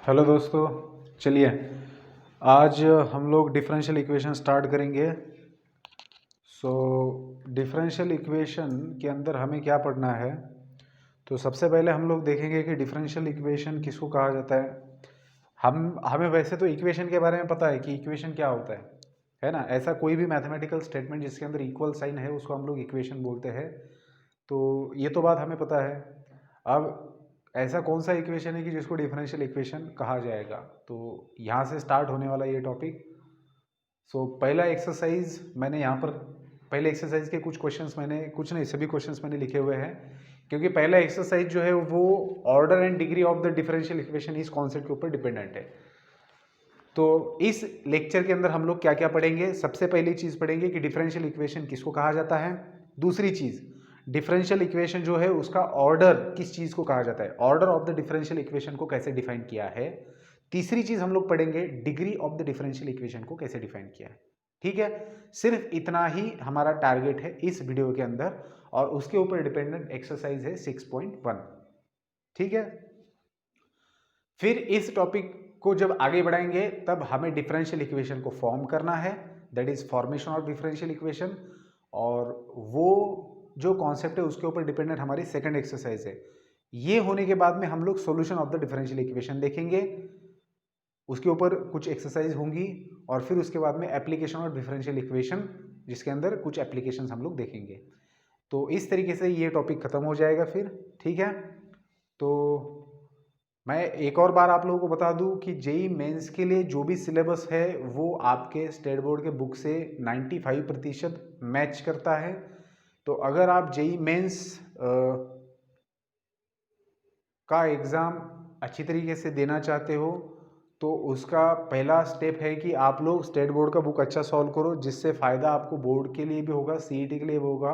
Hello दोस्तों, चलिए आज हम लोग डिफरेंशियल इक्वेशन स्टार्ट करेंगे। डिफरेंशियल इक्वेशन के अंदर हमें क्या पढ़ना है। तो सबसे पहले हम लोग देखेंगे कि डिफरेंशियल इक्वेशन किसको कहा जाता है। हमें वैसे तो इक्वेशन के बारे में पता है कि इक्वेशन क्या होता है ना। ऐसा कोई भी मैथमेटिकल स्टेटमेंट जिसके अंदर इक्वल साइन है उसको हम लोग इक्वेशन बोलते हैं। तो ये तो बात हमें पता है। अब ऐसा कौन सा इक्वेशन है कि जिसको डिफरेंशियल इक्वेशन कहा जाएगा, तो यहाँ से स्टार्ट होने वाला ये टॉपिक। पहला एक्सरसाइज मैंने यहाँ पर, पहले एक्सरसाइज के कुछ क्वेश्चंस मैंने, कुछ नहीं सभी क्वेश्चंस मैंने लिखे हुए हैं, क्योंकि पहला एक्सरसाइज जो है वो order and degree of the differential equation इस कॉन्सेप्ट के ऊपर डिपेंडेंट है। तो इस लेक्चर के अंदर हम लोग क्या क्या पढ़ेंगे। सबसे पहली चीज़ पढ़ेंगे कि डिफरेंशियल इक्वेशन किसको कहा जाता है। दूसरी चीज़, डिफरेंशियल इक्वेशन जो है उसका ऑर्डर किस चीज़ को कहा जाता है, order of the differential equation को कैसे डिफाइन किया है। तीसरी चीज़ हम लोग पढ़ेंगे degree of the differential equation को कैसे डिफाइन किया है। ठीक है, सिर्फ इतना ही हमारा टारगेट है इस वीडियो के अंदर, और उसके ऊपर डिपेंडेंट एक्सरसाइज है 6.1। ठीक है, फिर इस टॉपिक को जब आगे बढ़ाएंगे तब हमें डिफरेंशियल इक्वेशन को फॉर्म करना है, that is formation of differential equation. और वो जो कॉन्सेप्ट है उसके ऊपर डिपेंडेंट हमारी सेकंड एक्सरसाइज है। ये होने के बाद में हम लोग solution of the differential equation देखेंगे, उसके ऊपर कुछ एक्सरसाइज होंगी, और फिर उसके बाद में एप्लीकेशन ऑफ डिफरेंशियल इक्वेशन जिसके अंदर कुछ एप्लीकेशंस हम लोग देखेंगे। तो इस तरीके से ये टॉपिक खत्म हो जाएगा फिर। ठीक है, तो मैं एक और बार आप लोगों को बता दूं कि जेई मेंस के लिए जो भी सिलेबस है वो आपके स्टेट बोर्ड के बुक से 95% मैच करता है। तो अगर आप जेई मेंस का एग्ज़ाम अच्छी तरीके से देना चाहते हो तो उसका पहला स्टेप है कि आप लोग स्टेट बोर्ड का बुक अच्छा सॉल्व करो, जिससे फ़ायदा आपको बोर्ड के लिए भी होगा, सीईटी के लिए भी होगा।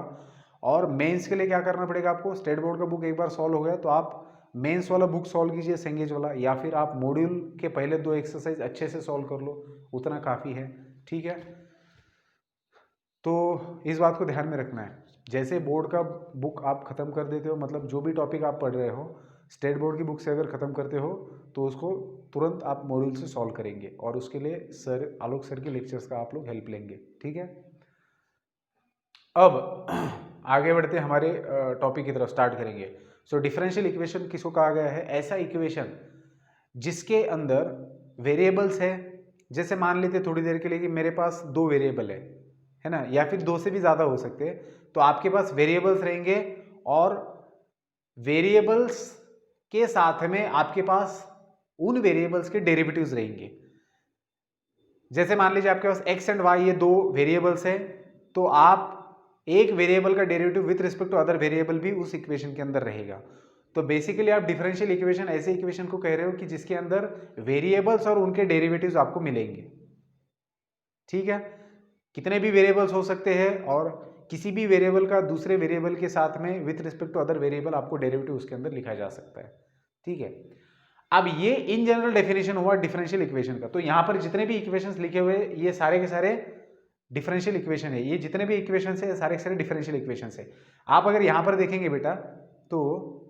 और मेंस के लिए क्या करना पड़ेगा आपको, स्टेट बोर्ड का बुक एक बार सॉल्व हो गया तो आप मेंस वाला बुक सॉल्व कीजिए, सेंगेज वाला, या फिर आप मॉड्यूल के पहले 2 एक्सरसाइज अच्छे से सॉल्व कर लो, उतना काफ़ी है। ठीक है, तो इस बात को ध्यान में रखना है। जैसे बोर्ड का बुक आप ख़त्म कर देते हो, मतलब जो भी टॉपिक आप पढ़ रहे हो स्टेट बोर्ड की बुक से अगर ख़त्म करते हो तो उसको तुरंत आप मॉड्यूल से सॉल्व करेंगे, और उसके लिए सर आलोक सर के लेक्चर्स का आप लोग हेल्प लेंगे। ठीक है, अब आगे बढ़ते हमारे टॉपिक की तरफ स्टार्ट करेंगे। डिफरेंशियल इक्वेशन किसको कहा गया है, ऐसा इक्वेशन जिसके अंदर वेरिएबल्स है। जैसे मान लेते थोड़ी देर के लिए कि मेरे पास 2 वेरिएबल है ना, या फिर 2 से भी ज़्यादा हो सकते हैं। तो आपके पास वेरिएबल्स रहेंगे, और वेरिएबल्स के साथ में आपके पास उन वेरिएबल्स के डेरिवेटिव्स रहेंगे। जैसे मान लीजिए आपके पास x एंड y ये 2 वेरिएबल्स हैं, तो आप एक वेरिएबल का derivative with respect to other variable भी उस इक्वेशन के अंदर रहेगा। तो बेसिकली आप डिफरेंशियल इक्वेशन ऐसे इक्वेशन को कह रहे हो कि जिसके अंदर वेरिएबल्स और उनके डेरिवेटिव्स आपको मिलेंगे। ठीक है, कितने भी वेरिएबल्स हो सकते हैं, और किसी भी वेरिएबल का दूसरे वेरिएबल के साथ में with respect to other variable आपको डेरिवेटिव उसके अंदर लिखा जा सकता है। ठीक है, अब ये इन जनरल डेफिनेशन हुआ डिफरेंशियल इक्वेशन का। तो यहां पर जितने भी इक्वेशंस लिखे हुए ये सारे के सारे डिफरेंशियल इक्वेशन है। ये जितने भी इक्वेशंस है सारे के सारे डिफरेंशियल इक्वेशंस है। आप अगर यहां पर देखेंगे बेटा, तो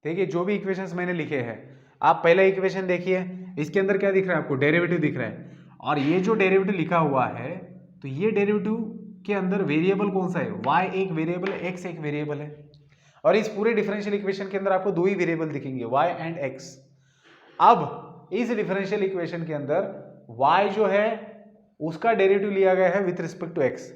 देखिए जो भी इक्वेशंस मैंने लिखे हैं, आप पहला इक्वेशन देखिए, इसके अंदर क्या दिख रहा है आपको, डेरिवेटिव दिख रहा है। और ये जो डेरिवेटिव लिखा हुआ है, तो ये डेरिवेटिव के अंदर वेरिएबल कौन सा है, y एक वेरिएबल है, x एक वेरिएबल है। और इस पूरे डिफरेंशियल इक्वेशन के अंदर आपको 2 ही वेरिएबल दिखेंगे, y एंड x। अब इस डिफरेंशियल इक्वेशन के अंदर y जो है उसका डेरिवेटिव लिया गया है विथ रिस्पेक्ट टू x।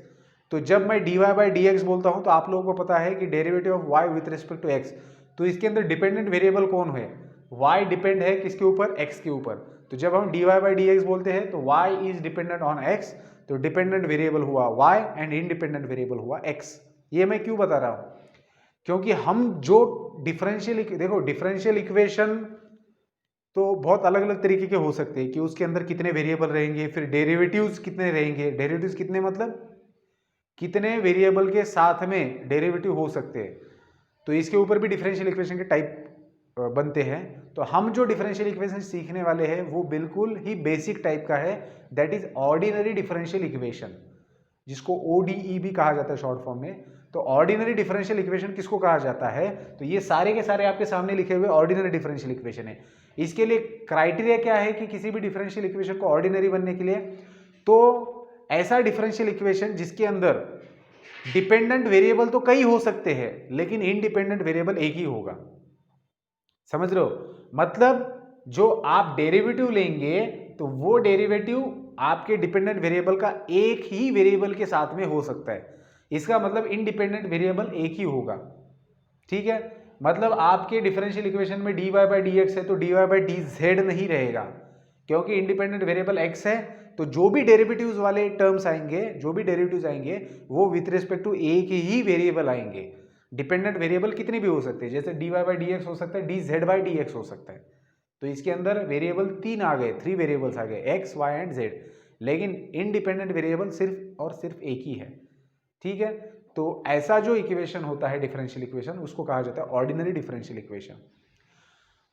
तो जब मैं dy बाई डी एक्स बोलता हूं तो आप लोगों को पता है कि derivative of y with respect to x, तो इसके अंदर डिपेंडेंट वेरिएबल कौन है, y डिपेंड है किसके ऊपर, x के ऊपर। तो जब हम dy बाई डी एक्स बोलते हैं तो y is dependent on x, तो डिपेंडेंट वेरिएबल हुआ y एंड इंडिपेंडेंट वेरिएबल हुआ x। ये मैं क्यों बता रहा हूं, क्योंकि हम जो डिफरेंशियल, देखो डिफरेंशियल इक्वेशन तो बहुत अलग अलग तरीके के हो सकते हैं कि उसके अंदर कितने वेरिएबल रहेंगे, फिर डेरिवेटिव्स कितने रहेंगे, डेरिवेटिव्स कितने मतलब कितने वेरिएबल के साथ में डेरिवेटिव हो सकते हैं। तो इसके ऊपर भी डिफरेंशियल इक्वेशन के टाइप बनते हैं। तो हम जो डिफरेंशियल इक्वेशन सीखने वाले हैं वो बिल्कुल ही बेसिक टाइप का है, that is ordinary differential equation, जिसको ODE भी कहा जाता है शॉर्ट फॉर्म में। तो ऑर्डिनरी डिफरेंशियल इक्वेशन किसको कहा जाता है? तो ये सारे के सारे आपके सामने लिखे हुए ऑर्डिनरी डिफरेंशियल इक्वेशन है। इसके लिए क्राइटेरिया क्या है कि किसी भी डिफरेंशियल इक्वेशन को ऑर्डिनरी बनने के लिए, तो ऐसा डिफरेंशियल इक्वेशन जिसके अंदर डिपेंडेंट वेरिएबल तो कई हो सकते हैं लेकिन इनडिपेंडेंट वेरिएबल एक ही होगा। समझ रहे हो? मतलब जो आप डेरिवेटिव लेंगे तो वो डेरिवेटिव आपके डिपेंडेंट वेरिएबल का एक ही वेरिएबल के साथ में हो सकता है। इसका मतलब इनडिपेंडेंट वेरिएबल एक ही होगा। ठीक है, मतलब आपके डिफरेंशियल इक्वेशन में dy बाई डी एक्स है तो dy बाई डी जेड नहीं रहेगा, क्योंकि इंडिपेंडेंट वेरिएबल x है। तो जो भी डेरिवेटिव्स वाले टर्म्स आएंगे, जो भी डेरिवेटिव्स आएंगे वो विथ रिस्पेक्ट टू एक ही वेरिएबल आएंगे। डिपेंडेंट वेरिएबल कितने भी हो सकते हैं, जैसे dy बाई डी एक्स हो सकता है, dz बाई डी एक्स हो सकता है। तो इसके अंदर वेरिएबल 3 आ गए, 3 वेरिएबल्स आ गए, x, y एंड z। लेकिन इनडिपेंडेंट वेरिएबल सिर्फ और सिर्फ एक ही है। ठीक है, तो ऐसा जो इक्वेशन होता है डिफरेंशियल इक्वेशन, उसको कहा जाता है ऑर्डिनरी डिफरेंशियल इक्वेशन।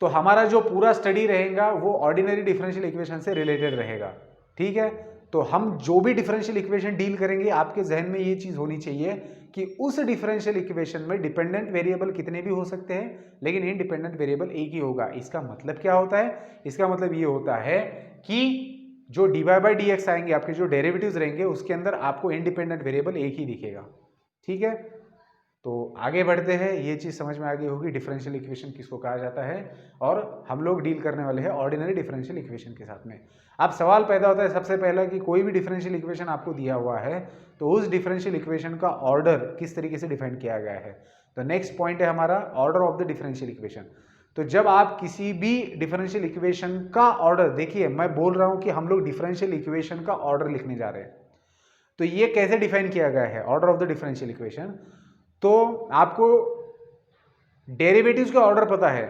तो हमारा जो पूरा स्टडी रहेगा वो ऑर्डिनरी डिफरेंशियल इक्वेशन से रिलेटेड रहेगा। ठीक है, तो हम जो भी डिफरेंशियल इक्वेशन डील करेंगे, आपके जहन में ये चीज होनी चाहिए कि उस डिफरेंशियल इक्वेशन में डिपेंडेंट वेरिएबल कितने भी हो सकते हैं लेकिन इनडिपेंडेंट वेरिएबल एक ही होगा। इसका मतलब क्या होता है? इसका मतलब ये होता है कि जो dy बाई डी एक्स आएंगे, आपके जो डेरिवेटिव्स रहेंगे, उसके अंदर आपको इंडिपेंडेंट वेरिएबल एक ही दिखेगा। ठीक है, तो आगे बढ़ते हैं। ये चीज समझ में आ गई होगी डिफरेंशियल इक्वेशन किसको कहा जाता है, और हम लोग डील करने वाले हैं ऑर्डिनरी डिफरेंशियल इक्वेशन के साथ में। अब सवाल पैदा होता है सबसे पहला कि कोई भी डिफरेंशियल इक्वेशन आपको दिया हुआ है तो उस डिफरेंशियल इक्वेशन का ऑर्डर किस तरीके से डिफाइन किया गया है। तो नेक्स्ट पॉइंट है हमारा order of the differential equation. तो जब आप किसी भी डिफरेंशियल इक्वेशन का ऑर्डर, देखिए मैं बोल रहा हूं कि हम लोग डिफरेंशियल इक्वेशन का ऑर्डर लिखने जा रहे हैं, तो ये कैसे डिफाइन किया गया है order of the differential equation. तो आपको डेरिवेटिव्स का ऑर्डर पता है,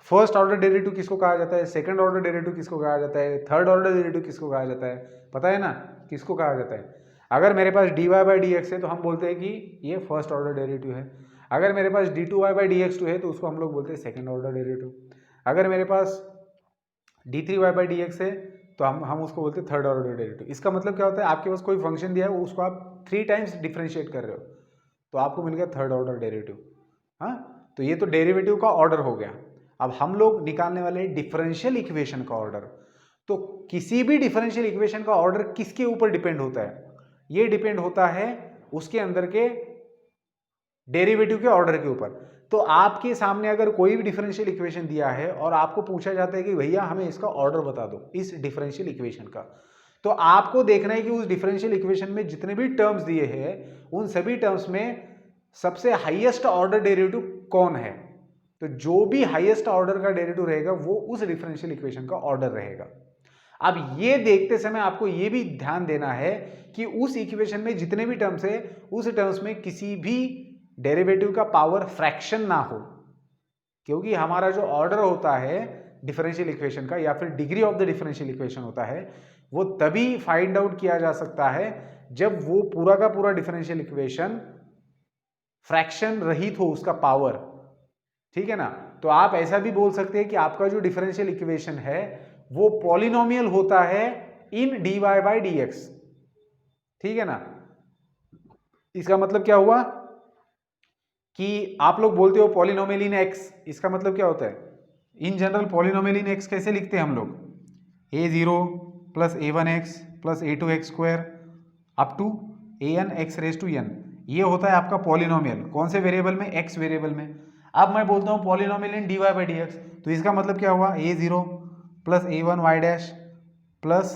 फर्स्ट ऑर्डर डेरिवेटिव किसको कहा जाता है, सेकंड ऑर्डर डेरिवेटिव किसको कहा जाता है, थर्ड ऑर्डर डेरिवेटिव किसको कहा जाता है, पता है ना किसको कहा जाता है। अगर मेरे पास dy बाई डी एक्स है तो हम बोलते हैं कि ये फर्स्ट ऑर्डर डेरिवेटिव है। अगर मेरे पास d2y बाई डी एक्स है तो उसको हम लोग बोलते हैं सेकंड ऑर्डर डेरिवेटिव। अगर मेरे पास d3y बाई डी एक्स है तो हम उसको बोलते हैं थर्ड ऑर्डर डेरिवेटिव। इसका मतलब क्या होता है, आपके पास कोई फंक्शन दिया है, उसको आप 3 टाइम्स डिफरेंशिएट कर रहे हो तो आपको मिल गया थर्ड ऑर्डर डेरिवेटिव। हाँ, तो ये तो डेरिवेटिव का ऑर्डर हो गया। अब हम लोग निकालने वाले डिफरेंशियल इक्वेशन का ऑर्डर। तो किसी भी डिफरेंशियल इक्वेशन का ऑर्डर किसके ऊपर डिपेंड होता है? ये डिपेंड होता है उसके अंदर के डेरिवेटिव के ऑर्डर के ऊपर। तो आपके सामने अगर कोई भी डिफरेंशियल इक्वेशन दिया है और आपको पूछा जाता है कि भैया हमें इसका ऑर्डर बता दो इस डिफरेंशियल इक्वेशन का, तो आपको देखना है कि उस डिफरेंशियल इक्वेशन में जितने भी टर्म्स दिए हैं उन सभी टर्म्स में सबसे हाईएस्ट ऑर्डर डेरिवेटिव कौन है। तो जो भी हाईएस्ट ऑर्डर का डेरिवेटिव रहेगा वो उस डिफरेंशियल इक्वेशन का ऑर्डर रहेगा। अब ये देखते समय आपको ये भी ध्यान देना है कि उस इक्वेशन में जितने भी टर्म्स है उस टर्म्स में किसी भी डेरिवेटिव का पावर फ्रैक्शन ना हो, क्योंकि हमारा जो ऑर्डर होता है डिफरेंशियल इक्वेशन का या फिर degree of the differential equation होता है वो तभी फाइंड आउट किया जा सकता है जब वो पूरा का पूरा डिफरेंशियल इक्वेशन फ्रैक्शन रहित हो उसका पावर। ठीक है ना, तो आप ऐसा भी बोल सकते हैं कि आपका जो डिफरेंशियल इक्वेशन है वो पॉलिनोमियल होता है इन dy बाई डी एक्स। ठीक है ना, इसका मतलब क्या हुआ कि आप लोग बोलते हो पॉलिनोमियल इन x, इसका मतलब क्या होता है? In general polynomial in x कैसे लिखते हैं हम लोग? a0 plus a1x plus a2x square up to an x raise to n, ये होता है आपका पॉलिनोमियल। कौन से वेरिएबल में? x वेरिएबल में। अब मैं बोलता हूँ polynomial in dy by d x, तो इसका मतलब क्या हुआ? a0 plus a1 y dash plus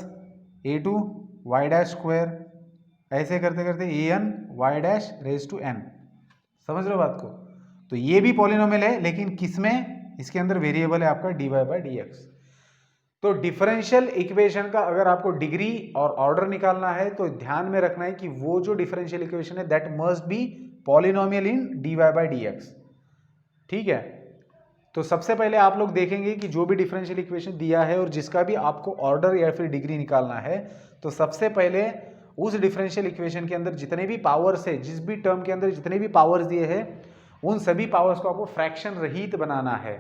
a2 y dash square, ऐसे करते करते an y dash raise to n। समझ लो बात को? तो ये भी पॉलिनोमियल है लेकिन किसमें? इसके अंदर वेरिएबल है आपका dy बाई डी एक्स। तो डिफरेंशियल इक्वेशन का अगर आपको डिग्री और ऑर्डर निकालना है तो ध्यान में रखना है कि वो जो डिफरेंशियल इक्वेशन है that must be polynomial in dy by d x. ठीक है, तो सबसे पहले आप लोग देखेंगे कि जो भी डिफरेंशियल इक्वेशन दिया है और जिसका भी आपको ऑर्डर या फिर डिग्री निकालना है, तो सबसे पहले उस डिफरेंशियल इक्वेशन के अंदर जितने भी पावर्स है, जिस भी टर्म के अंदर जितने भी पावर्स दिए हैं उन सभी पावर्स को आपको फ्रैक्शन रहित बनाना है।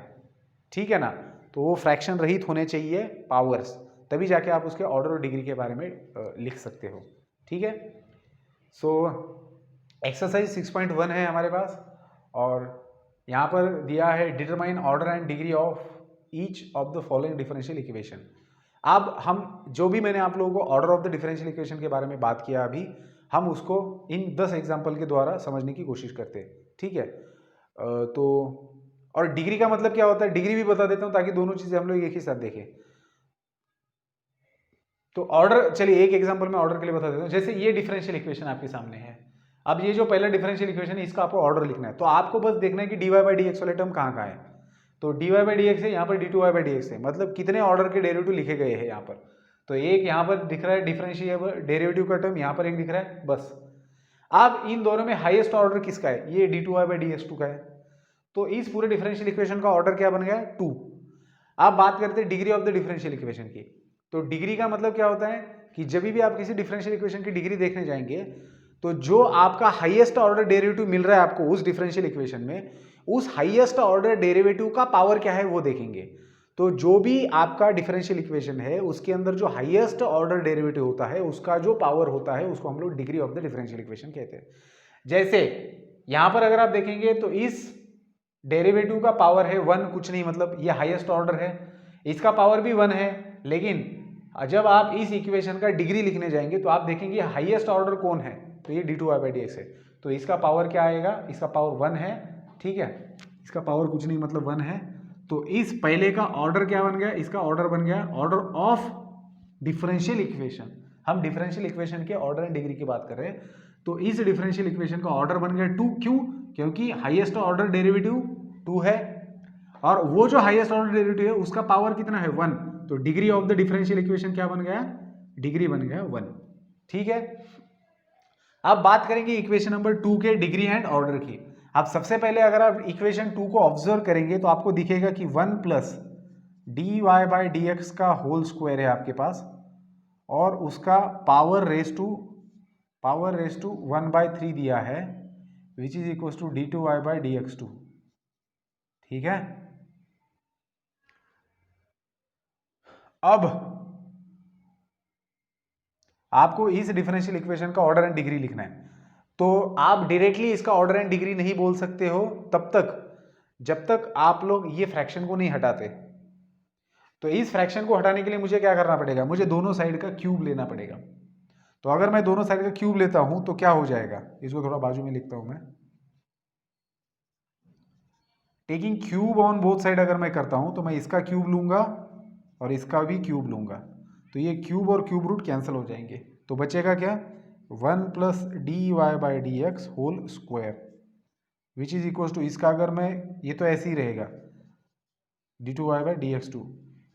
ठीक है ना, तो वो फ्रैक्शन रहित होने चाहिए पावर्स, तभी जाके आप उसके ऑर्डर और डिग्री के बारे में लिख सकते हो। ठीक है, सो एक्सरसाइज 6.1 है हमारे पास, और यहाँ पर दिया है determine order and degree of each of the following differential equation. अब हम जो भी मैंने आप लोगों को order of the differential equation के बारे में बात किया अभी, हम उसको इन 10 एग्जाम्पल के द्वारा समझने की कोशिश करते हैं, ठीक है। तो और डिग्री का मतलब क्या होता है, डिग्री भी बता देता हूँ ताकि दोनों चीजें हम लोग एक ही साथ देखें। तो ऑर्डर, चलिए एक एग्जांपल में ऑर्डर के लिए बता देता हूँ। जैसे ये डिफरेंशियल इक्वेशन आपके सामने है, अब ये जो पहला डिफरेंशियल इक्वेशन है इसका आपको ऑर्डर लिखना है, तो आपको बस देखना है कि dy बाई डी एक्स वाले टर्म कहाँ कहाँ है। तो dy बाई डी एक्स है, यहाँ पर d2y बाई डी एक्स है, मतलब कितने ऑर्डर के डेरिवेटिव लिखे गए हैं यहाँ पर। तो एक यहाँ पर दिख रहा है डिफरेंशिएबल डेरिवेटिव का टर्म, यहाँ पर एक दिख रहा है बस। अब इन दोनों में हाईएस्ट ऑर्डर किसका है, ये d2y by d x to का है। तो इस पूरे डिफरेंशियल इक्वेशन का ऑर्डर क्या बन गया, 2। अब बात करते हैं degree of the differential equation की। तो डिग्री का मतलब क्या होता है कि जब भी आप किसी डिफरेंशियल इक्वेशन की डिग्री देखने जाएंगे, तो जो आपका हाईएस्ट ऑर्डर डेरिवेटिव मिल रहा है आपको उस डिफरेंशियल इक्वेशन में, उस हाईएस्ट ऑर्डर डेरिवेटिव का पावर क्या है वो देखेंगे। तो जो भी आपका डिफरेंशियल इक्वेशन है उसके अंदर जो हाईएस्ट ऑर्डर डेरिवेटिव होता है उसका जो पावर होता है उसको हम लोग degree of the differential equation कहते हैं। जैसे यहां पर अगर आप देखेंगे तो इस डेरिवेटिव का पावर है 1, कुछ नहीं, मतलब ये हाईएस्ट ऑर्डर है, इसका पावर भी 1 है, लेकिन जब आप इस इक्वेशन का डिग्री लिखने जाएंगे तो आप देखेंगे हाईएस्ट ऑर्डर कौन है, तो ये d2y बाई डी एक्स है। तो इसका पावर क्या आएगा, इसका पावर 1 है, ठीक है, इसका पावर कुछ नहीं मतलब 1 है। तो इस पहले का ऑर्डर क्या बन गया, इसका ऑर्डर बन गया ऑर्डर ऑफ डिफरेंशियल इक्वेशन। हम डिफरेंशियल इक्वेशन के ऑर्डर एंड डिग्री की बात कर रहे हैं, तो इस डिफरेंशियल इक्वेशन का ऑर्डर बन गया 2। क्यों, क्योंकि हाईएस्ट ऑर्डर डेरिवेटिव 2 है, और वो जो हाईएस्ट ऑर्डर डेरिवेटिव है उसका पावर कितना है 1। तो degree of the differential equation क्या बन गया, डिग्री बन गया 1, ठीक है। अब बात करेंगे इक्वेशन नंबर 2 के डिग्री एंड ऑर्डर की। अब सबसे पहले अगर आप इक्वेशन 2 को ऑब्जर्व करेंगे तो आपको दिखेगा कि 1 plus d y by d x का होल स्क्वायर है आपके पास, और उसका पावर रेस टू 1/3 दिया है, which is equal to d2y by d x two, ठीक है। अब आपको इस डिफरेंशियल इक्वेशन का ऑर्डर एंड डिग्री लिखना है। तो आप डायरेक्टली इसका ऑर्डर एंड डिग्री नहीं बोल सकते हो तब तक जब तक आप लोग ये फ्रैक्शन को नहीं हटाते। तो इस फ्रैक्शन को हटाने के लिए मुझे क्या करना पड़ेगा, मुझे दोनों साइड का क्यूब लेना पड़ेगा। तो अगर मैं दोनों साइड का क्यूब लेता हूं तो क्या हो जाएगा, इसको थोड़ा बाजू में लिखता हूं मैं। Taking cube on both side अगर मैं करता हूं तो मैं इसका क्यूब लूंगा और इसका भी क्यूब लूंगा, तो ये क्यूब और क्यूब रूट कैंसिल हो जाएंगे, तो बचेगा क्या 1 plus d y by d x whole square, which is equal to, इसका अगर मैं, ये तो ऐसे ही रहेगा d2y by d x to,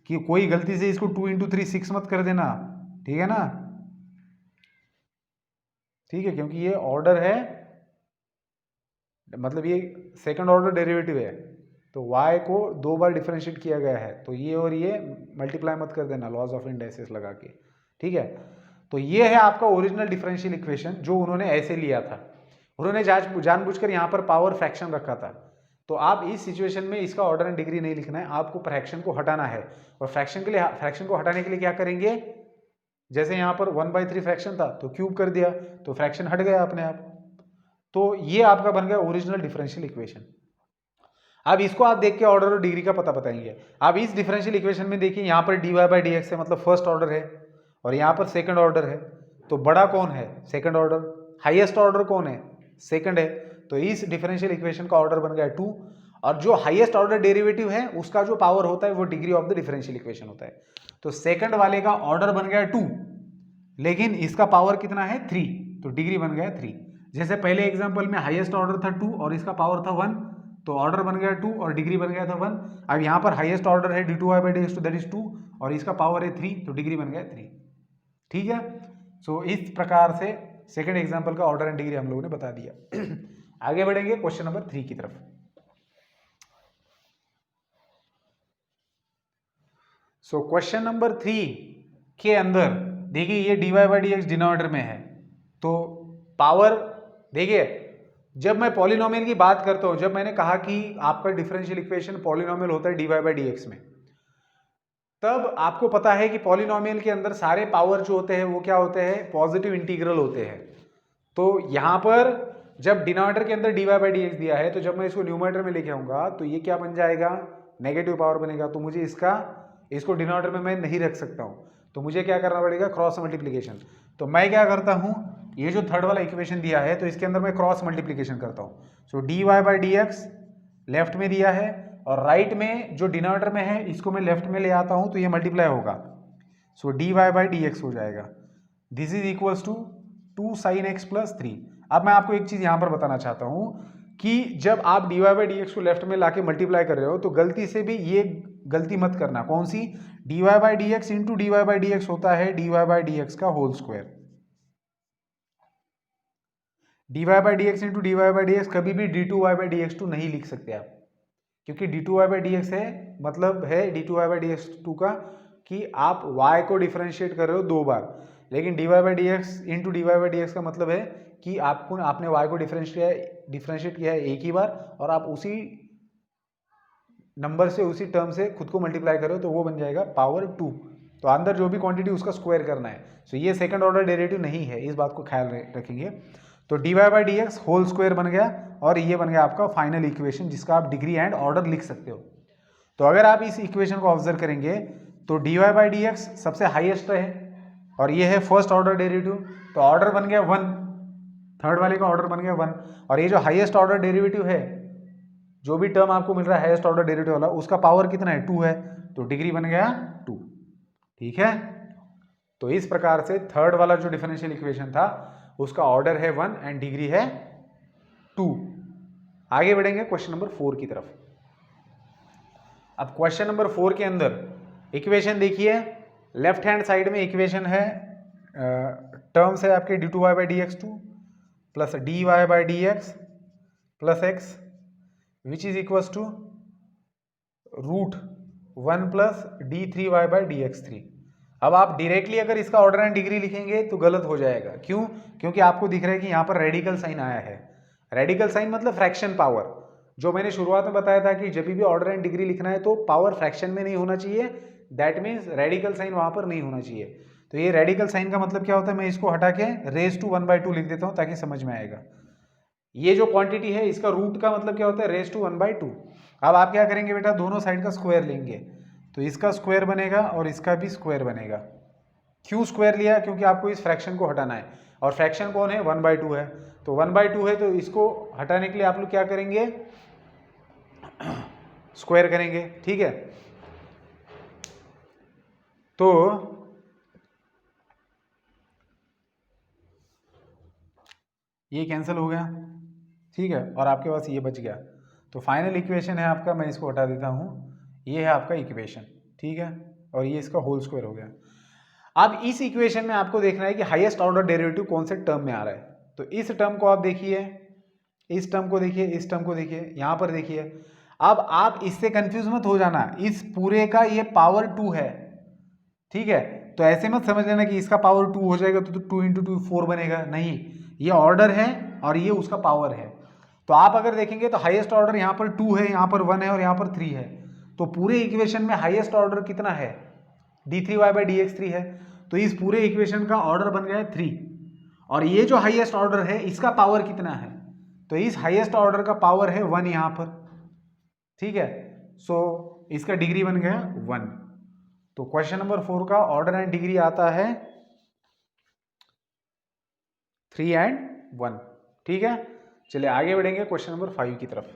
कि कोई गलती से इसको 2 इंटू 3 6 मत कर देना, ठीक है ना, ठीक है, क्योंकि ये ऑर्डर है, मतलब ये सेकंड ऑर्डर डेरिवेटिव है, तो y को 2 बार डिफरेंशिएट किया गया है, तो ये और ये मल्टीप्लाई मत कर देना लॉज ऑफ इंडाइसेस लगा के, ठीक है। तो ये है आपका ओरिजिनल डिफरेंशियल इक्वेशन जो उन्होंने ऐसे लिया था, उन्होंने जानबूझकर यहाँ पर पावर फ्रैक्शन रखा था। तो आप इस सिचुएशन में इसका ऑर्डर एंड डिग्री नहीं लिखना है, आपको फ्रैक्शन को हटाना है, और फ्रैक्शन को हटाने के लिए क्या करेंगे, जैसे यहाँ पर 1/3 फ्रैक्शन था तो क्यूब कर दिया, तो फ्रैक्शन हट गया अपने आप। तो ये आपका बन गया ओरिजिनल डिफरेंशियल इक्वेशन। अब इसको आप देख के ऑर्डर और डिग्री का पता बताएंगे। अब इस डिफरेंशियल इक्वेशन में देखिए यहाँ पर dy बाई डी एक्स है, मतलब फर्स्ट ऑर्डर है, और यहाँ पर सेकंड ऑर्डर है, तो बड़ा कौन है, सेकंड ऑर्डर, हाईएस्ट ऑर्डर कौन है, सेकंड है। तो इस डिफरेंशियल इक्वेशन का ऑर्डर बन गया 2, और जो हाईएस्ट ऑर्डर डेरिवेटिव है उसका जो पावर होता है वो degree of the differential equation होता है। तो सेकंड वाले का ऑर्डर बन गया 2, लेकिन इसका पावर कितना है 3, तो डिग्री बन गया 3। जैसे पहले एग्जांपल में हाईएस्ट ऑर्डर था 2 और इसका पावर था 1, तो ऑर्डर बन गया 2 और डिग्री बन गया था 1। अब यहाँ पर हाईएस्ट ऑर्डर है d2y by d x two, that is 2, और इसका पावर है 3, तो डिग्री बन गया 3, ठीक है। सो इस प्रकार से सेकंड एग्जांपल का ऑर्डर एंड डिग्री हम लोगों ने बता दिया। आगे बढ़ेंगे क्वेश्चन नंबर 3 की तरफ। सो क्वेश्चन नंबर 3 के अंदर देखिए ये dy by d x denominator में है, तो पावर देखिए, जब मैं पॉलिनोमियल की बात करता हूं, जब मैंने कहा कि आपका डिफरेंशियल इक्वेशन पॉलिनोमियल होता है dy बाई डी एक्स में, तब आपको पता है कि पॉलिनोमियल के अंदर सारे पावर जो होते हैं वो क्या होते हैं, पॉजिटिव इंटीग्रल होते हैं। तो यहां पर जब डिनोमिनेटर के अंदर dy बाई डी एक्स दिया है तो जब मैं इसको न्यूमरेटर में लेके आऊंगा तो ये क्या बन जाएगा, नेगेटिव पावर बनेगा। तो मुझे इसको डिनोमिनेटर में मैं नहीं रख सकता हूँ, तो मुझे क्या करना पड़ेगा, क्रॉस मल्टीप्लीकेशन। तो मैं क्या करता हूँ, ये जो थर्ड वाला इक्वेशन दिया है तो इसके अंदर मैं क्रॉस मल्टीप्लीकेशन करता हूँ। सो dy by d x left में दिया है और राइट में जो डिनोमिनेटर में है इसको मैं लेफ्ट में ले आता हूँ तो ये मल्टीप्लाई होगा। So dy by d x हो जाएगा, this is equals to 2 sin x plus 3। अब मैं आपको एक चीज यहां पर बताना चाहता हूं कि जब आप dy बाई डी एक्स को लेफ्ट में लाके मल्टीप्लाई कर रहे हो तो गलती से भी ये गलती मत करना। कौन सी, dy by d x into dy by d x होता है dy बाई डी एक्स का whole square. dy by d x into dy by d x कभी भी d2y by d x to नहीं लिख सकते आप, क्योंकि d2y बाई डी एक्स है मतलब है d2y by d x to का कि आप y को डिफरेंशिएट कर रहे हो 2 बार, लेकिन dy by d x into dy by d x का मतलब है कि आपने y को डिफरेंशिएट किया है एक ही बार और आप उसी नंबर से उसी टर्म से खुद को मल्टीप्लाई करो तो वो बन जाएगा पावर 2। तो अंदर जो भी क्वांटिटी उसका स्क्वायर करना है। सो ये सेकंड ऑर्डर डेरिवेटिव नहीं है, इस बात को ख्याल रखेंगे। तो dy by d x whole square बन गया और ये बन गया आपका फाइनल इक्वेशन जिसका आप डिग्री एंड ऑर्डर लिख सकते हो। तो अगर आप इस इक्वेशन को ऑब्जर्व करेंगे तो dy बाई डी एक्स सबसे हाईएस्ट है और ये है फर्स्ट ऑर्डर डेरिवेटिव, तो ऑर्डर बन गया 1, थर्ड वाले का ऑर्डर बन गया 1। और ये जो हाईएस्ट ऑर्डर डेरिवेटिव है, जो भी टर्म आपको मिल रहा है हाईएस्ट ऑर्डर डेरिवेटिव वाला, उसका पावर कितना है, 2 है, तो डिग्री बन गया 2। ठीक है, तो इस प्रकार से थर्ड वाला जो डिफरेंशियल इक्वेशन था उसका ऑर्डर है 1 एंड डिग्री है 2। आगे बढ़ेंगे क्वेश्चन नंबर 4 की तरफ। अब क्वेश्चन नंबर 4 के अंदर इक्वेशन देखिए, लेफ्ट हैंड साइड में इक्वेशन है, टर्म्स है आपके d2y by d x two plus dy by d x plus x which is equals to root 1 plus d3y by d x 3। अब आप डायरेक्टली अगर इसका ऑर्डर एंड डिग्री लिखेंगे तो गलत हो जाएगा। क्यों, क्योंकि आपको दिख रहा है कि यहाँ पर रेडिकल साइन आया है। रेडिकल साइन मतलब फ्रैक्शन पावर, जो मैंने शुरुआत में बताया था कि जब भी ऑर्डर एंड डिग्री लिखना है तो पावर फ्रैक्शन में नहीं होना चाहिए, दैट मीन्स रेडिकल साइन वहां पर नहीं होना चाहिए। तो ये रेडिकल साइन का मतलब क्या होता है, मैं इसको हटा के रेज टू 1/2 लिख देता हूं ताकि समझ में आएगा। ये जो क्वांटिटी है इसका रूट का मतलब क्या होता है, रेज टू 1/2। अब आप क्या करेंगे बेटा, दोनों साइड का स्क्वायर लेंगे, तो इसका स्क्वायर बनेगा और इसका भी स्क्वायर बनेगा। क्यों स्क्वायर लिया, क्योंकि आपको इस फ्रैक्शन को हटाना है और फ्रैक्शन कौन है, 1/2 है। तो 1/2 है तो इसको हटाने के लिए आप लोग क्या करेंगे, स्क्वायर करेंगे। ठीक है, तो ये कैंसिल हो गया, ठीक है, और आपके पास ये बच गया। तो फाइनल इक्वेशन है आपका, मैं इसको हटा देता हूं, ये है आपका इक्वेशन, ठीक है, और ये इसका होल स्क्वायर हो गया। अब इस इक्वेशन में आपको देखना है कि हाईएस्ट ऑर्डर डेरिवेटिव कौन से टर्म में आ रहा है। तो इस टर्म को आप देखिए, इस टर्म को देखिए, इस टर्म को देखिए, यहां पर देखिए। अब आप इससे कंफ्यूज मत हो जाना, इस पूरे का ये पावर 2 है, ठीक है, तो ऐसे मत समझ लेना कि इसका पावर 2 हो जाएगा तो 2 × 2 4 बनेगा, नहीं, ये ऑर्डर है और ये उसका पावर है। तो आप अगर देखेंगे तो हाईएस्ट ऑर्डर यहाँ पर 2 है, यहाँ पर 1 है और यहाँ पर 3 है। तो पूरे इक्वेशन में हाईएस्ट ऑर्डर कितना है, d3y बाई डी एक्स 3 है। तो इस पूरे इक्वेशन का ऑर्डर बन गया है 3, और ये जो हाईएस्ट ऑर्डर है इसका पावर कितना है, तो इस हाईएस्ट ऑर्डर का पावर है 1 यहाँ पर, ठीक है। सो इसका डिग्री बन गया 1। तो क्वेश्चन नंबर 4 का ऑर्डर एंड डिग्री आता है 3 एंड 1, ठीक है। चलिए आगे बढ़ेंगे क्वेश्चन नंबर 5 की तरफ।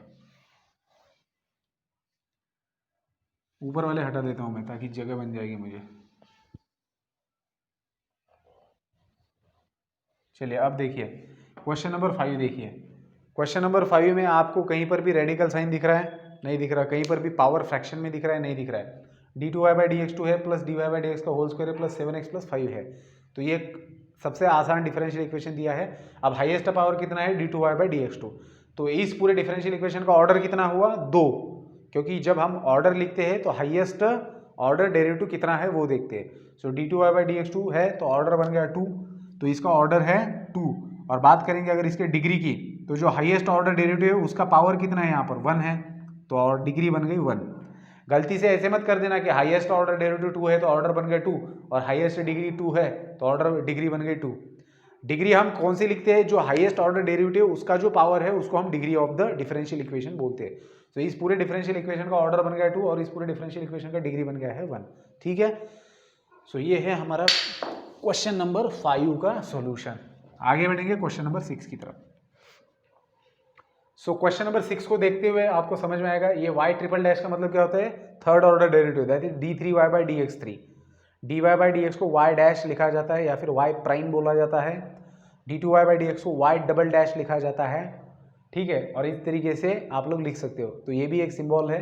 ऊपर वाले हटा देता हूं मैं ताकि जगह बन जाएगी मुझे। चलिए अब देखिए क्वेश्चन नंबर 5 देखिए। क्वेश्चन नंबर 5 में आपको कहीं पर भी रेडिकल साइन दिख रहा है, नहीं दिख रहा, कहीं पर भी पावर फ्रैक्शन में दिख रहा है, नहीं दिख रहा है। d2y बाई डी एक्स 2 है plus dy by d x का होल स्क्वायर है प्लस 7x प्लस 5 है। तो ये सबसे आसान डिफरेंशियल इक्वेशन दिया है। अब हाईएस्ट पावर कितना है, d2y बाई डी एक्स 2। तो इस पूरे डिफरेंशियल इक्वेशन का ऑर्डर कितना हुआ, 2, क्योंकि जब हम ऑर्डर लिखते हैं तो हाईएस्ट ऑर्डर डेरिवेटिव कितना है वो देखते हैं। सो d2y बाई डी एक्स 2 है तो ऑर्डर बन गया 2, तो इसका ऑर्डर है 2। और बात करेंगे अगर इसके डिग्री की, तो जो हाईएस्ट ऑर्डर डेरिवेटिव है उसका पावर कितना है, यहाँ पर 1 है, तो और डिग्री बन गई 1। गलती से ऐसे मत कर देना कि हाईएस्ट ऑर्डर डेरिवेटिव 2 है तो ऑर्डर बन गया 2 और हाईएस्ट डिग्री 2 है तो ऑर्डर डिग्री बन गई 2। डिग्री हम कौन सी लिखते हैं, जो हाईएस्ट ऑर्डर डेरिवेटिव उसका जो पावर है उसको हम degree of the differential equation बोलते हैं। तो इस पूरे डिफरेंशियल इक्वेशन का ऑर्डर बन गया 2 और इस पूरे डिफरेंशियल इक्वेशन का डिग्री बन गया है 1। ठीक है, सो ये है हमारा क्वेश्चन नंबर 5 का सॉल्यूशन। आगे बढ़ेंगे क्वेश्चन नंबर 6 की तरफ। सो क्वेश्चन नंबर 6 को देखते हुए आपको समझ में आएगा ये y ट्रिपल डैश का मतलब क्या होता है, third order derivative, that is d3y by dx3। dy by dx को y डैश लिखा जाता है या फिर y प्राइम बोला जाता है, d2y बाई dx को y डबल डैश लिखा जाता है। ठीक है, और इस तरीके से आप लोग लिख सकते हो, तो ये भी एक सिंबल है।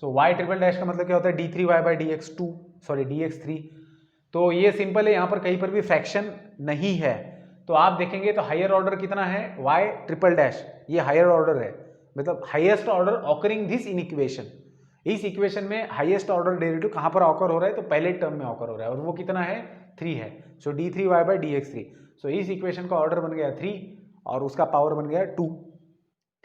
सो y ट्रिपल डैश का मतलब क्या होता है, d3y by dx2 sorry dx3। तो ये सिंपल है, यहाँ पर कहीं पर भी फ्रैक्शन नहीं है। तो आप देखेंगे तो हायर ऑर्डर कितना है, y ट्रिपल डैश, ये हायर ऑर्डर है, मतलब highest order occurring this in equation. इस इक्वेशन में हाईएस्ट ऑर्डर डेरिवेटिव कहाँ पर ऑकर हो रहा है, तो पहले टर्म में ऑकर हो रहा है, और वो कितना है, 3 है। सो d3y बाई dx3। सो इस इक्वेशन का ऑर्डर बन गया 3 और उसका पावर बन गया 2।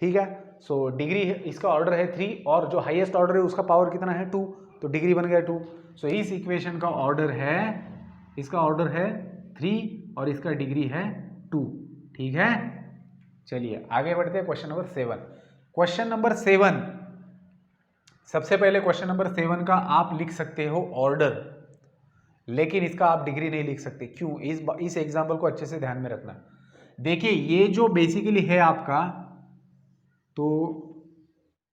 ठीक है, सो डिग्री इसका ऑर्डर है 3 और जो हाईएस्ट ऑर्डर है उसका पावर कितना है 2, तो डिग्री बन गया 2। सो इस इक्वेशन का ऑर्डर है, इसका ऑर्डर है 3 और इसका डिग्री है 2। ठीक है, चलिए आगे बढ़ते हैं क्वेश्चन नंबर 7। क्वेश्चन नंबर 7, सबसे पहले क्वेश्चन नंबर 7 का आप लिख सकते हो ऑर्डर, लेकिन इसका आप डिग्री नहीं लिख सकते। क्यों, इस एग्जाम्पल को अच्छे से ध्यान में रखना। देखिए ये जो बेसिकली है आपका, तो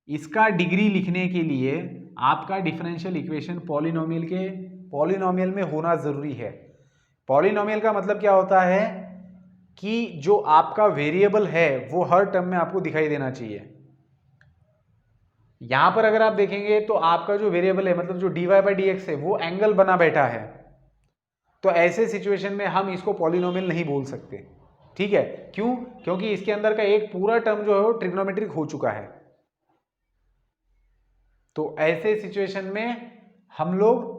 इसका डिग्री लिखने के लिए आपका डिफरेंशियल इक्वेशन पॉलिनोमियल में होना जरूरी है। पॉलिनोमियल का मतलब क्या होता है कि जो आपका वेरिएबल है वो हर टर्म में आपको दिखाई देना चाहिए। यहां पर अगर आप देखेंगे तो आपका जो वेरिएबल है, मतलब जो dy बाई dx है, वो एंगल बना बैठा है। तो ऐसे सिचुएशन में हम इसको पॉलिनोमियल नहीं बोल सकते। ठीक है, क्यों, क्योंकि इसके अंदर का एक पूरा टर्म जो है वो ट्रिग्नोमेट्रिक हो चुका है। तो ऐसे सिचुएशन में हम लोग,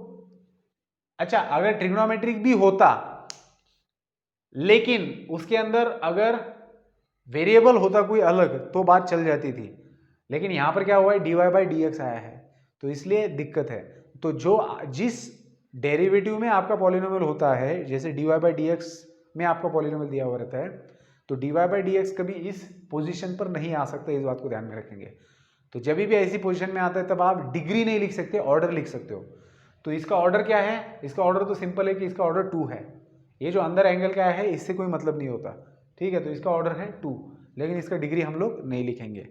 अच्छा अगर ट्रिग्नोमेट्रिक भी होता लेकिन उसके अंदर अगर वेरिएबल होता कोई अलग तो बात चल जाती थी, लेकिन यहां पर क्या हुआ है, dy बाई dx आया है, तो इसलिए दिक्कत है। तो जिस डेरिवेटिव में आपका पॉलिनोमियल होता है, जैसे dy बाई dx में आपका पॉलिनोमियल दिया हुआ रहता है, तो dy बाई dx कभी इस पोजीशन पर नहीं आ सकता, इस बात को ध्यान में रखेंगे। तो जब भी ऐसी पोजीशन में आता है तब आप डिग्री नहीं लिख सकते, ऑर्डर लिख सकते हो। तो इसका ऑर्डर क्या है, इसका ऑर्डर तो सिंपल है कि इसका ऑर्डर 2 है। ये जो अंदर एंगल क्या है इससे कोई मतलब नहीं होता। ठीक है, तो इसका ऑर्डर है 2, लेकिन इसका डिग्री हम लोग नहीं लिखेंगे।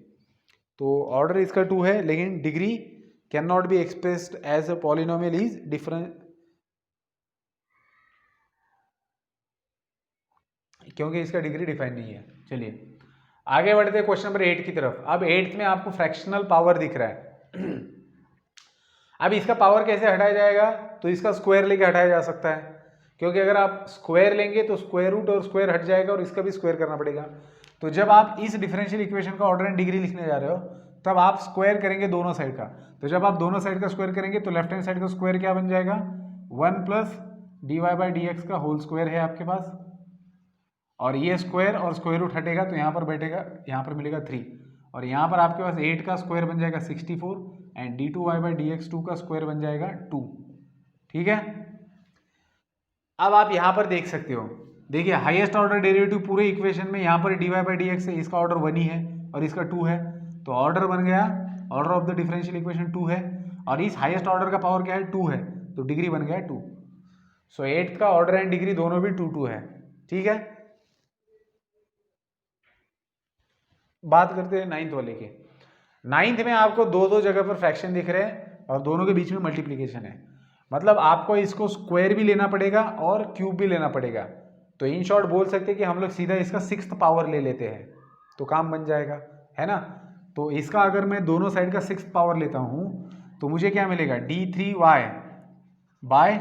तो ऑर्डर इसका 2 है, लेकिन degree can not be expressed as a polynomial is different, क्योंकि इसका डिग्री डिफाइन नहीं है। चलिए आगे बढ़ते हैं क्वेश्चन नंबर 8 की तरफ। अब 8th में आपको फ्रैक्शनल पावर दिख रहा है। अब इसका पावर कैसे हटाया जाएगा, तो इसका स्क्वायर लेके हटाया जा सकता है, क्योंकि अगर आप स्क्वायर लेंगे तो स्क्वायर रूट और स्क्वायर हट जाएगा और इसका भी स्क्वायर करना पड़ेगा। तो जब आप इस डिफरेंशियल इक्वेशन का ऑर्डर एंड डिग्री लिखने जा रहे हो तब आप स्क्वायर करेंगे दोनों साइड का। तो जब आप दोनों साइड का स्क्वायर करेंगे तो लेफ्ट हैंड साइड का स्क्वायर क्या बन जाएगा, 1 प्लस dy बाई dx का होल स्क्वायर है आपके पास, और ये स्क्वायर और स्क्वायर रूट हटेगा तो यहाँ पर बैठेगा, यहाँ पर मिलेगा 3, और यहाँ पर आपके पास 8 का स्क्वायर बन जाएगा 64 एंड d2y बाई dx2 का स्क्वायर बन जाएगा 2। ठीक है, अब आप यहाँ पर देख सकते हो, देखिए हाईएस्ट ऑर्डर डेरिवेटिव पूरे इक्वेशन में यहाँ पर dy बाई dx है, इसका ऑर्डर 1 ही है और इसका 2 है, तो ऑर्डर बन गया, order of the differential equation 2 है, और इस हाईएस्ट ऑर्डर का पावर क्या है 2 है, तो डिग्री बन गया 2। सो 8th का ऑर्डर एंड डिग्री दोनों भी 2 2 है। ठीक है, बात करते हैं 9th वाले की। 9th में आपको दो जगह पर फ्रैक्शन दिख रहे हैं और दोनों के बीच में मल्टीप्लीकेशन है, मतलब आपको इसको स्क्वायर भी लेना पड़ेगा और क्यूब भी लेना पड़ेगा। तो इन शॉर्ट बोल सकते हैं कि हम लोग सीधा इसका 6th पावर ले लेते हैं तो काम बन जाएगा, है ना। तो इसका अगर मैं दोनों साइड का 6th पावर लेता हूं तो मुझे क्या मिलेगा, d3y बाय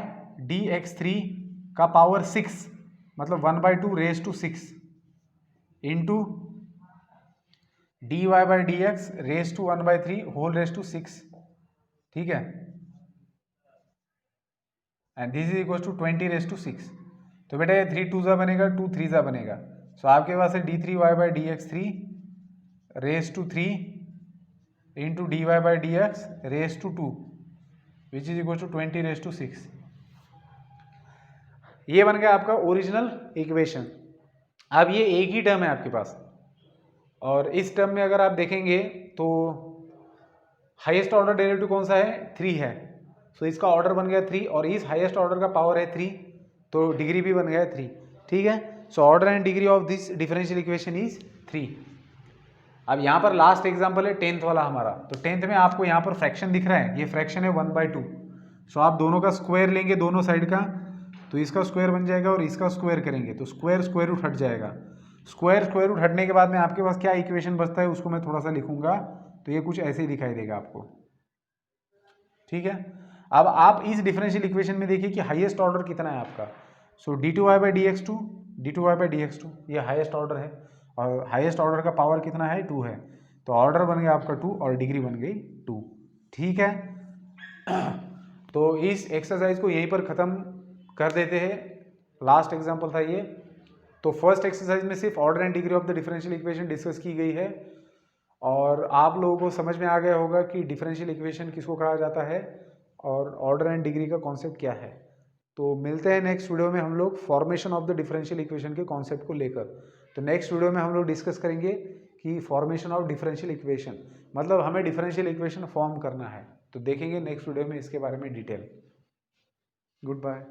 dx3 का पावर 6, मतलब 1/2 raise to 6 into dy by dx raise to 1/3 whole raise to 6। ठीक है, and this is equal to 20 raise to 6। तो बेटा ये 3 2 बनेगा, 2 3 बनेगा। सो आपके पास है d3y by dx3 raise to 3 into dy by dx raise to 2 which is equal to 20 raise to 6। ये बन गया आपका ओरिजिनल इक्वेशन। अब ये एक ही टर्म है आपके पास, और इस टर्म में अगर आप देखेंगे तो हाईएस्ट ऑर्डर डेरिवेटिव कौन सा है, 3 है। सो इसका ऑर्डर बन गया 3, और इस हाईएस्ट ऑर्डर का पावर है 3, तो डिग्री भी बन गया 3। ठीक है, so order and degree of this differential equation is 3। अब यहाँ पर लास्ट एग्जांपल है 10th वाला हमारा। तो 10th में आपको यहाँ पर फ्रैक्शन दिख रहा है, ये फ्रैक्शन है 1/2। सो आप दोनों का स्क्वायर लेंगे, दोनों साइड का, तो इसका स्क्वायर बन जाएगा और इसका स्क्वायर करेंगे तो स्क्वायर स्क्वायर रूट हट जाएगा। स्क्वायर स्क्वायर रूट हटने के बाद में आपके पास क्या इक्वेशन बचता है उसको मैं थोड़ा सा लिखूंगा, तो ये कुछ ऐसे ही दिखाई देगा आपको। ठीक है, अब आप इस डिफरेंशियल इक्वेशन में देखिए कि हाईएस्ट ऑर्डर कितना है आपका। सो d2y/dx2 ये हाईएस्ट ऑर्डर है, और हाईएस्ट ऑर्डर का पावर कितना है, 2 है। तो ऑर्डर बन गया आपका 2 और डिग्री बन गई 2। ठीक है, तो इस एक्सरसाइज को यहीं पर ख़त्म कर देते हैं। लास्ट एग्जांपल था ये। तो फर्स्ट एक्सरसाइज में सिर्फ order and degree of the differential equation discuss की गई है, और आप लोगों को समझ में आ गया होगा कि डिफरेंशियल इक्वेशन किसको कहा जाता है और ऑर्डर एंड डिग्री का कॉन्सेप्ट क्या है। तो मिलते हैं नेक्स्ट वीडियो में हम लोग formation of the differential equation के कॉन्सेप्ट को लेकर। तो नेक्स्ट वीडियो में हम लोग डिस्कस करेंगे कि फॉर्मेशन ऑफ डिफरेंशियल इक्वेशन, मतलब हमें डिफरेंशियल इक्वेशन फॉर्म करना है। तो देखेंगे नेक्स्ट वीडियो में इसके बारे में डिटेल। Good bye.